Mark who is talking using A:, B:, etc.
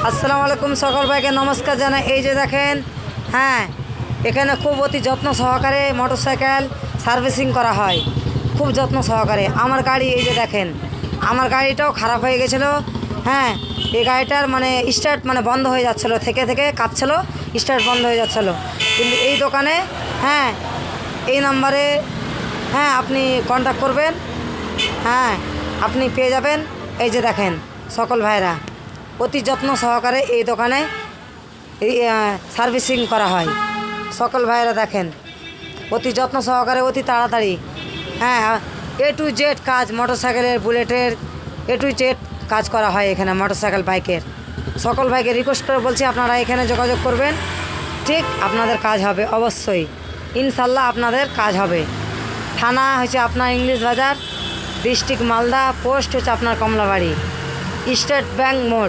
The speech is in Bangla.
A: আসসালামু আলাইকুম, সকল ভাইকে নমস্কার জানাই। এই যে দেখেন, হ্যাঁ, এখানে খুব অতি যত্ন সহকারে মোটরসাইকেল সার্ভিসিং করা হয়, খুব যত্ন সহকারে। আমার গাড়ি এই যে দেখেন, আমার গাড়িটাও খারাপ হয়ে গেছিলো। হ্যাঁ, এই গাড়িটার মানে স্টার্ট মানে বন্ধ হয়ে যাচ্ছিলো, থেকে থেকে কাঁপছিলো, স্টার্ট বন্ধ হয়ে যাচ্ছিলো। কিন্তু এই দোকানে, হ্যাঁ, এই নাম্বারে, হ্যাঁ, আপনি কন্ট্যাক্ট করবেন, হ্যাঁ, আপনি পেয়ে যাবেন। এই যে দেখেন সকল ভাইরা, অতি যত্ন সহকারে এই দোকানে এই সার্ভিসিং করা হয়। সকল ভাইরা দেখেন, অতি যত্ন সহকারে, অতি তাড়াতাড়ি, হ্যাঁ, এ টু জেড কাজ, মোটরসাইকেলের, বুলেটের এ টু জেড কাজ করা হয় এখানে, মোটরসাইকেল বাইকের। সকল ভাইকে রিকোয়েস্ট করে বলছি, আপনারা এখানে যোগাযোগ করবেন, ঠিক আপনাদের কাজ হবে অবশ্যই, ইনশাল্লাহ আপনাদের কাজ হবে। থানা হচ্ছে আপনার ইংলিশ বাজার, ডিস্ট্রিক্ট মালদা, পোস্ট হচ্ছে আপনার কমলাবাড়ি, স্টেট ব্যাংক মোড়।